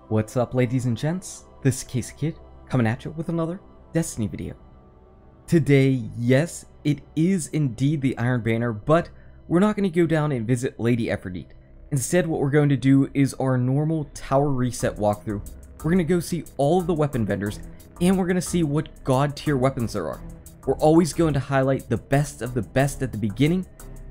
What's up, ladies and gents? This is KSigKid coming at you with another Destiny video. Today, yes, it is indeed the Iron Banner, but we're not going to go down and visit Lady Aphrodite. Instead, what we're going to do is our normal tower reset walkthrough. We're going to go see all of the weapon vendors, and we're going to see what god tier weapons there are. We're always going to highlight the best of the best at the beginning,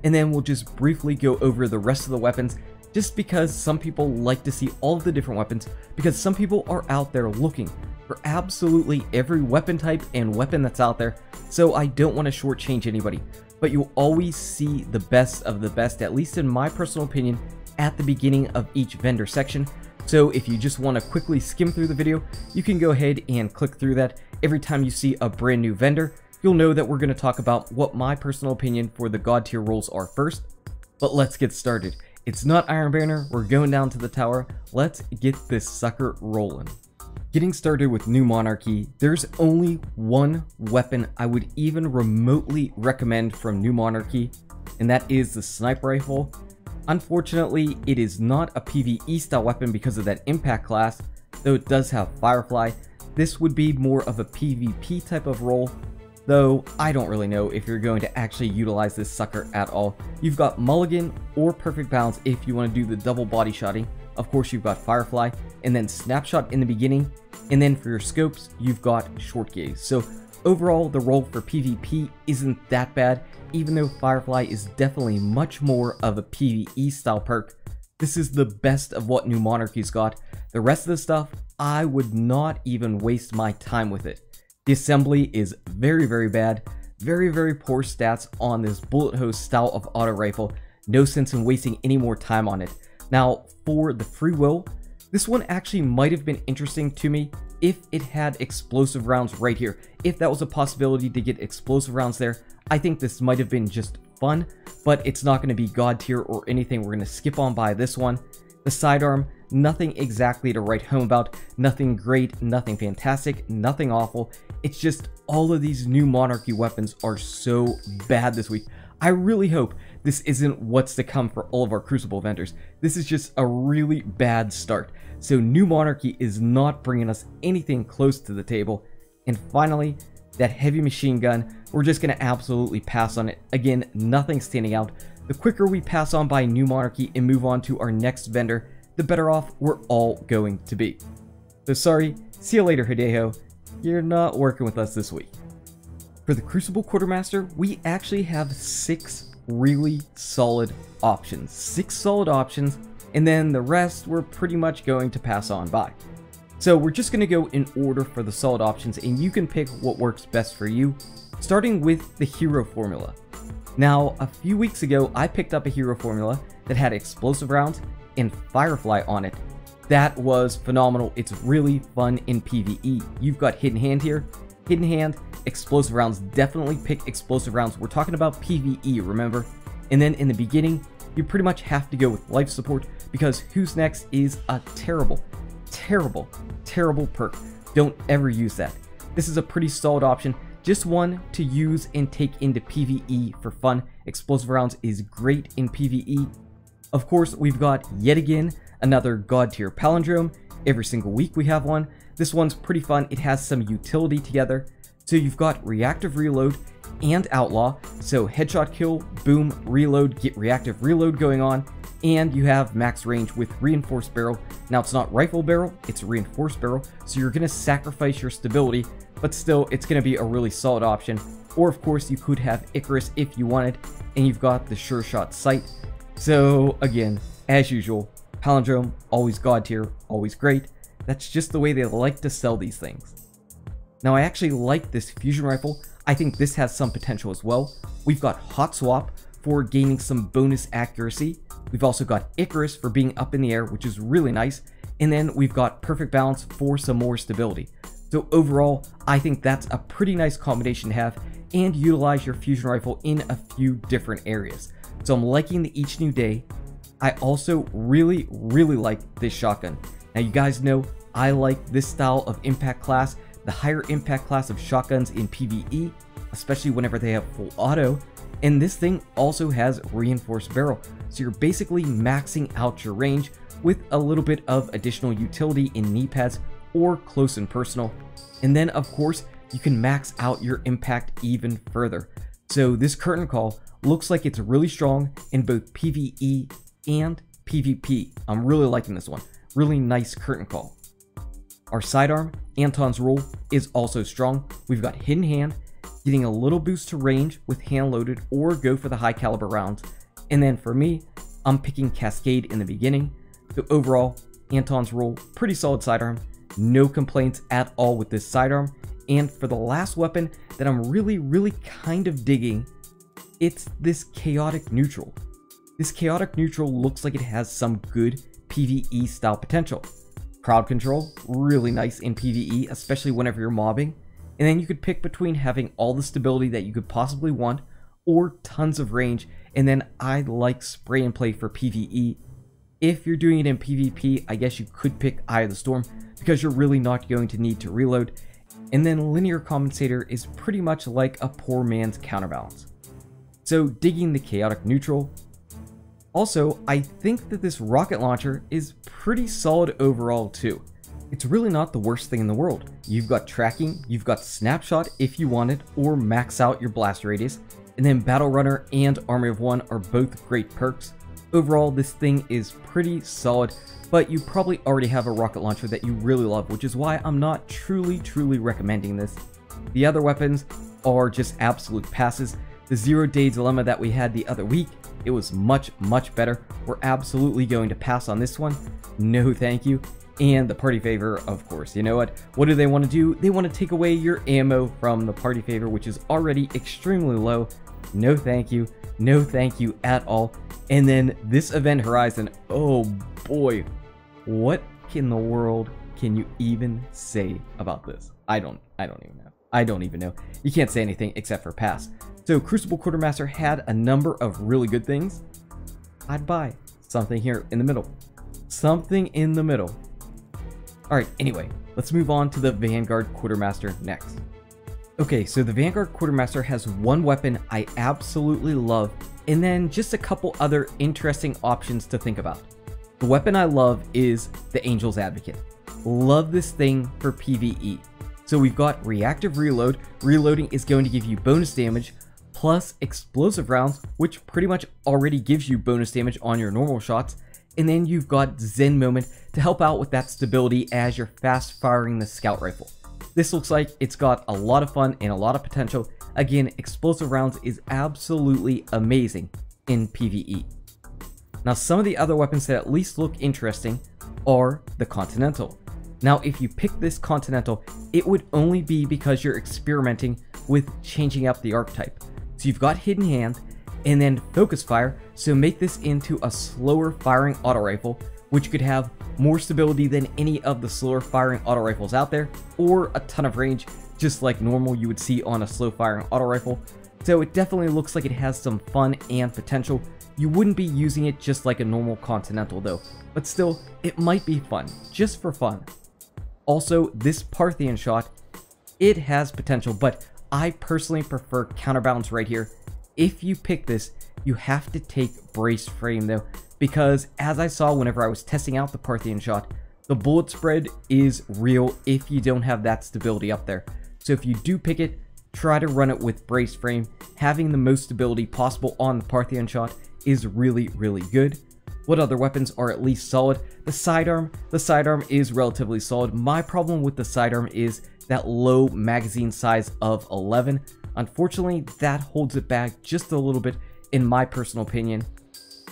and then we'll just briefly go over the rest of the weapons, just because some people like to see all of the different weapons, because some people are out there looking for absolutely every weapon type and weapon that's out there, so I don't want to shortchange anybody. But you'll always see the best of the best, at least in my personal opinion, at the beginning of each vendor section. So if you just want to quickly skim through the video, you can go ahead and click through that. Every time you see a brand new vendor, you'll know that we're going to talk about what my personal opinion for the god tier roles are first. But let's get started. It's not Iron Banner, we're going down to the tower. Let's get this sucker rolling. Getting started with New Monarchy, there's only one weapon I would even remotely recommend from New Monarchy, and that is the sniper rifle. Unfortunately, it is not a PVE style weapon because of that impact class, though it does have Firefly. This would be more of a PvP type of role, though I don't really know if you're going to actually utilize this sucker at all. You've got Mulligan or Perfect Balance if you want to do the double body shotting. Of course, you've got Firefly, and then Snapshot in the beginning, and then for your scopes, you've got Short Gaze. So overall, the role for PvP isn't that bad, even though Firefly is definitely much more of a PvE style perk. This is the best of what New Monarchy's got. The rest of the stuff, I would not even waste my time with it. The assembly is very bad, very poor stats on this bullet hose style of auto rifle. No sense in wasting any more time on it. Now, for the free will, this one actually might have been interesting to me if it had explosive rounds right here. If that was a possibility to get explosive rounds there, I think this might have been just fun, but it's not going to be god tier or anything. We're going to skip on by this one. The sidearm, nothing exactly to write home about, nothing great, nothing fantastic, nothing awful. It's just all of these New Monarchy weapons are so bad this week. I really hope this isn't what's to come for all of our Crucible vendors. This is just a really bad start. So New Monarchy is not bringing us anything close to the table. And finally, that heavy machine gun, we're just going to absolutely pass on it. Again, nothing standing out. The quicker we pass on by New Monarchy and move on to our next vendor, the better off we're all going to be. So sorry, see you later, Hideo. You're not working with us this week. For the Crucible Quartermaster, we actually have 6 really solid options. 6 solid options, and then the rest we're pretty much going to pass on by. So we're just going to go in order for the solid options, and you can pick what works best for you, starting with the hero formula. Now, a few weeks ago, I picked up a hero formula that had explosive rounds and Firefly on it. That was phenomenal. It's really fun in PvE. You've got Hidden Hand here. Hidden Hand, explosive rounds. Definitely pick explosive rounds. We're talking about PvE, remember? And then in the beginning, you pretty much have to go with life support, because Who's Next is a terrible perk. Don't ever use that. This is a pretty solid option. Just one to use and take into PvE for fun. Explosive rounds is great in PvE. Of course, we've got, yet again, another god tier palindrome. Every single week we have one. This one's pretty fun. It has some utility together. So you've got reactive reload and outlaw. So headshot kill, boom, reload, get reactive reload going on. And you have max range with reinforced barrel. Now it's not rifle barrel, it's reinforced barrel. So you're going to sacrifice your stability, but still it's going to be a really solid option. Or of course you could have Icarus if you wanted, and you've got the sure shot sight. So again, as usual, palindrome, always god tier, always great. That's just the way they like to sell these things. Now I actually like this fusion rifle. I think this has some potential as well. We've got Hot Swap for gaining some bonus accuracy. We've also got Icarus for being up in the air, which is really nice. And then we've got Perfect Balance for some more stability. So overall, I think that's a pretty nice combination to have and utilize your fusion rifle in a few different areas. So I'm liking the Each New Day. I also really like this shotgun. Now you guys know I like this style of impact class, the higher impact class of shotguns in PvE, especially whenever they have full auto. And this thing also has reinforced barrel, so you're basically maxing out your range with a little bit of additional utility in knee pads or close and personal. And then of course, you can max out your impact even further. So this curtain call looks like it's really strong in both PvE and PvP. I'm really liking this one. Really nice curtain call. Our sidearm, Anton's Rule, is also strong. We've got Hidden Hand, getting a little boost to range with hand loaded or go for the high caliber rounds. And then for me, I'm picking Cascade in the beginning. So overall, Anton's Rule, pretty solid sidearm. No complaints at all with this sidearm. And for the last weapon that I'm really kind of digging, it's this Chaotic Neutral. This Chaotic Neutral looks like it has some good PvE style potential. Crowd control, really nice in PvE, especially whenever you're mobbing. And then you could pick between having all the stability that you could possibly want or tons of range. And then I like spray and play for PvE. If you're doing it in PvP, I guess you could pick Eye of the Storm because you're really not going to need to reload. And then Linear Compensator is pretty much like a poor man's Counterbalance. So digging the Chaotic Neutral. Also, I think that this rocket launcher is pretty solid overall too. It's really not the worst thing in the world. You've got tracking, you've got snapshot if you want it, or max out your blast radius, and then Battle Runner and Army of One are both great perks. Overall, this thing is pretty solid, but you probably already have a rocket launcher that you really love, which is why I'm not truly recommending this. The other weapons are just absolute passes. The 0-day dilemma that we had the other week, it was much better. We're absolutely going to pass on this one. No thank you. And the party favor, of course. You know what do they want to do? They want to take away your ammo from the party favor, which is already extremely low. No thank you. No thank you at all. And then this event horizon, oh boy, what in the world can you even say about this? I don't even know. I don't even know. You can't say anything except for pass. So Crucible Quartermaster had a number of really good things. I'd buy something here in the middle. Something in the middle. Alright, anyway, let's move on to the Vanguard Quartermaster next. Okay, so the Vanguard Quartermaster has one weapon I absolutely love, and then just a couple other interesting options to think about. The weapon I love is the Angel's Advocate. Love this thing for PvE. So we've got reactive reload. Reloading is going to give you bonus damage, plus explosive rounds, which pretty much already gives you bonus damage on your normal shots. And then you've got Zen Moment to help out with that stability as you're fast firing the scout rifle. This looks like it's got a lot of fun and a lot of potential. Again, explosive rounds is absolutely amazing in PvE. Now, some of the other weapons that at least look interesting are the Continental. Now, if you pick this Continental, it would only be because you're experimenting with changing up the archetype. So you've got Hidden Hand and then Focus Fire, so make this into a slower firing auto rifle, which could have more stability than any of the slower firing auto rifles out there, or a ton of range, just like normal you would see on a slow firing auto rifle. So it definitely looks like it has some fun and potential. You wouldn't be using it just like a normal Continental though, but still, it might be fun, just for fun. Also, this Parthian shot, it has potential, but I personally prefer Counterbalance right here. If you pick this, you have to take Braced Frame though, because as I saw whenever I was testing out the Parthian shot, the bullet spread is real if you don't have that stability up there. So if you do pick it, try to run it with Braced Frame. Having the most stability possible on the Parthian shot is really good. What other weapons are at least solid? The sidearm is relatively solid. My problem with the sidearm is that low magazine size of 11. Unfortunately, that holds it back just a little bit in my personal opinion.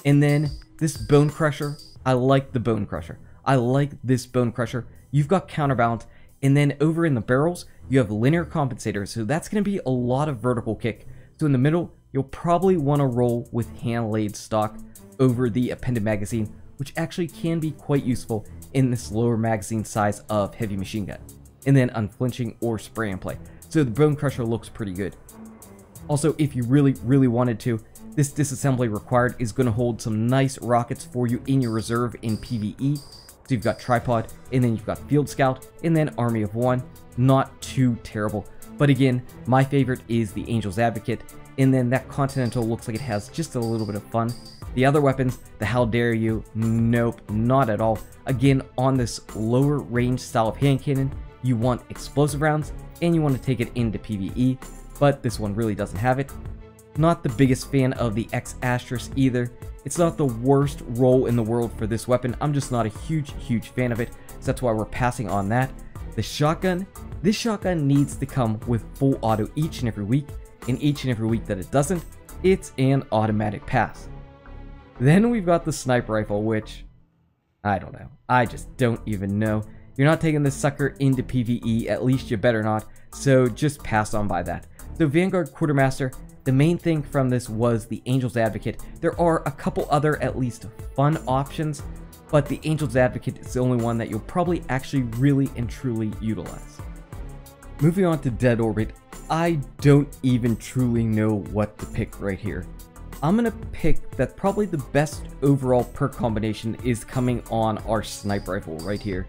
And then this Bone Crusher, I like the Bone Crusher. I like this Bone Crusher. You've got Counterbalance, and then over in the barrels, you have Linear Compensator, so that's going to be a lot of vertical kick. So in the middle, you'll probably want to roll with hand-laid stock over the appended magazine, which actually can be quite useful in this lower magazine size of heavy machine gun. And then unflinching or spray and play. So the Bone Crusher looks pretty good. Also, if you really wanted to, this disassembly required is going to hold some nice rockets for you in your reserve in PvE. So you've got Tripod, and then you've got Field Scout, and then Army of One. Not too terrible. But again, my favorite is the Angel's Advocate, and then that Continental looks like it has just a little bit of fun. The other weapons, the how dare you, nope, not at all. Again, on this lower range style of hand cannon, you want explosive rounds and you want to take it into PvE, but this one really doesn't have it. Not the biggest fan of the X Asterisk either. It's not the worst roll in the world for this weapon. I'm just not a huge fan of it, so that's why we're passing on that. The shotgun, this shotgun needs to come with full auto each and every week, and each and every week that it doesn't, it's an automatic pass. Then we've got the sniper rifle, which, I don't know. I just don't even know. You're not taking this sucker into PvE, at least you better not, so just pass on by that. So Vanguard Quartermaster, the main thing from this was the Angel's Advocate. There are a couple other at least fun options, but the Angel's Advocate is the only one that you'll probably actually really and truly utilize. Moving on to Dead Orbit, I don't even truly know what to pick right here. I'm gonna pick that probably the best overall perk combination is coming on our sniper rifle right here.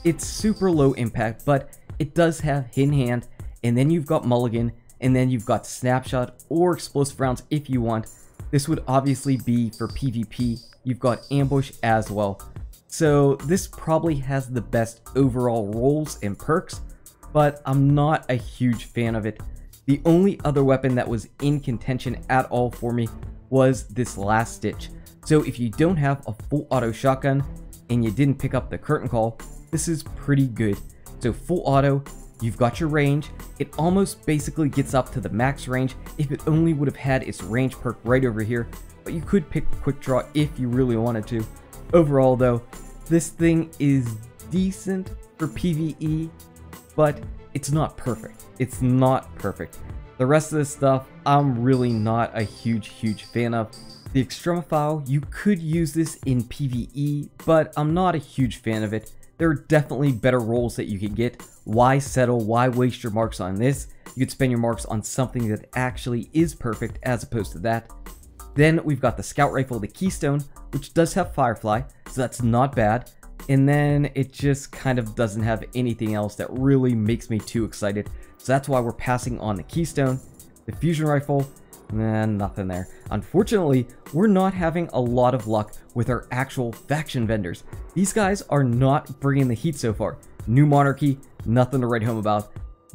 It's super low impact, but it does have hidden hand, and then you've got mulligan, and then you've got snapshot or explosive rounds if you want. This would obviously be for PvP. You've got ambush as well. So this probably has the best overall rolls and perks, but I'm not a huge fan of it. The only other weapon that was in contention at all for me was this Last Stitch. So if you don't have a full auto shotgun and you didn't pick up the curtain call, this is pretty good. So full auto, you've got your range. It almost basically gets up to the max range if it only would have had its range perk right over here, but you could pick quick draw if you really wanted to. Overall though, this thing is decent for PvE, but it's not perfect. It's not perfect. The rest of this stuff, I'm really not a huge fan of. The Extremophile, you could use this in PvE, but I'm not a huge fan of it. There are definitely better rolls that you can get. Why settle? Why waste your marks on this? You could spend your marks on something that actually is perfect as opposed to that. Then we've got the Scout Rifle, the Keystone, which does have Firefly, so that's not bad. And then it just kind of doesn't have anything else that really makes me too excited. So that's why we're passing on the Keystone. The Fusion Rifle, nothing there. Unfortunately, we're not having a lot of luck with our actual faction vendors. These guys are not bringing the heat so far. New Monarchy, nothing to write home about.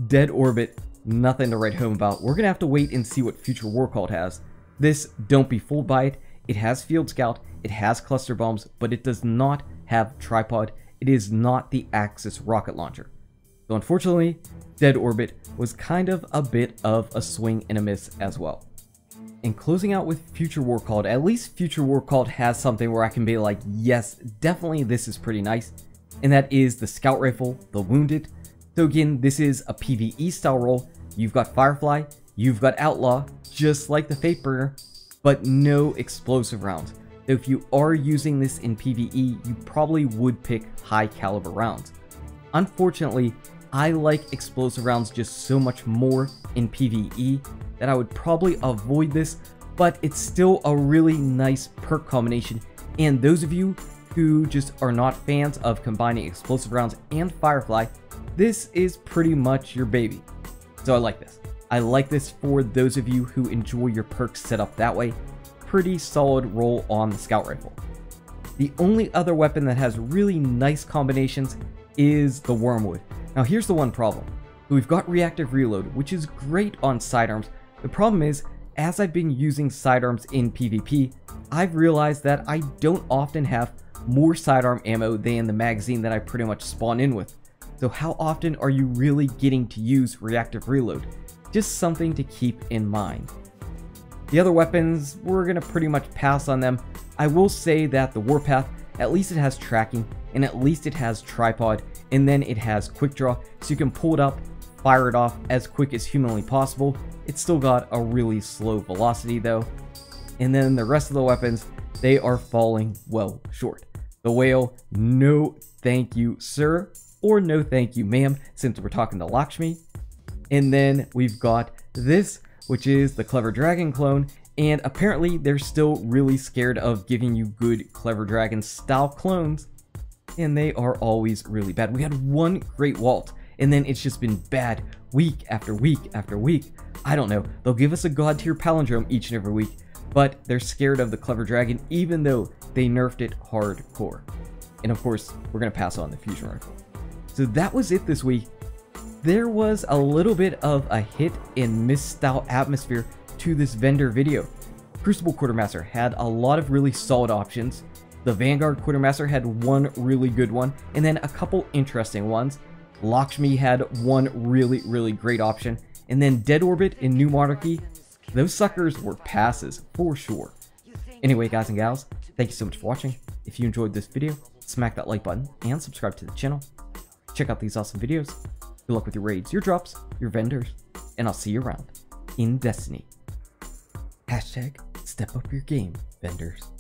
Dead Orbit, nothing to write home about. We're going to have to wait and see what Future War Cult has. This, don't be fooled by it. It has Field Scout, it has cluster bombs, but it does not have tripod. It is not the Axis rocket launcher. So unfortunately, Dead Orbit was kind of a bit of a swing and a miss as well. And closing out with Future War Cult, at least Future War Cult has something where I can be like, yes, definitely this is pretty nice. And that is the Scout Rifle, the Wounded. So again, this is a PvE style roll. You've got Firefly, you've got Outlaw, just like the Fateburner, but no explosive rounds. So if you are using this in PvE, you probably would pick high caliber rounds. Unfortunately, I like explosive rounds just so much more in PvE that I would probably avoid this, but it's still a really nice perk combination. And those of you who just are not fans of combining explosive rounds and Firefly, this is pretty much your baby. So I like this. I like this for those of you who enjoy your perks set up that way. Pretty solid roll on the Scout Rifle. The only other weapon that has really nice combinations is the Wormwood. Now here's the one problem. We've got reactive reload, which is great on sidearms. The problem is, as I've been using sidearms in PvP, I've realized that I don't often have more sidearm ammo than the magazine that I pretty much spawn in with. So how often are you really getting to use reactive reload? Just something to keep in mind. The other weapons, we're going to pretty much pass on them. I will say that the Warpath, at least it has tracking, and at least it has tripod, and then it has quick draw, so you can pull it up, fire it off as quick as humanly possible. It's still got a really slow velocity though. And then the rest of the weapons, they are falling well short. The Whale, no thank you sir, or no thank you ma'am, since we're talking to Lakshmi. And then we've got this, which is the Clever Dragon clone, and apparently they're still really scared of giving you good Clever Dragon style clones, and they are always really bad. We had one great Walt, and then it's just been bad week after week after week. I don't know, they'll give us a god tier palindrome each and every week, but they're scared of the Clever Dragon even though they nerfed it hardcore. And of course, we're going to pass on the Fusion Rifle. So that was it this week. There was a little bit of a hit and miss style atmosphere to this vendor video. Crucible Quartermaster had a lot of really solid options. The Vanguard Quartermaster had one really good one, and then a couple interesting ones. Lakshmi had one really great option, and then Dead Orbit and New Monarchy, those suckers were passes for sure. Anyway, guys and gals, thank you so much for watching. If you enjoyed this video, smack that like button and subscribe to the channel. Check out these awesome videos. Good luck with your raids, your drops, your vendors, and I'll see you around in Destiny. Hashtag step up your game, vendors.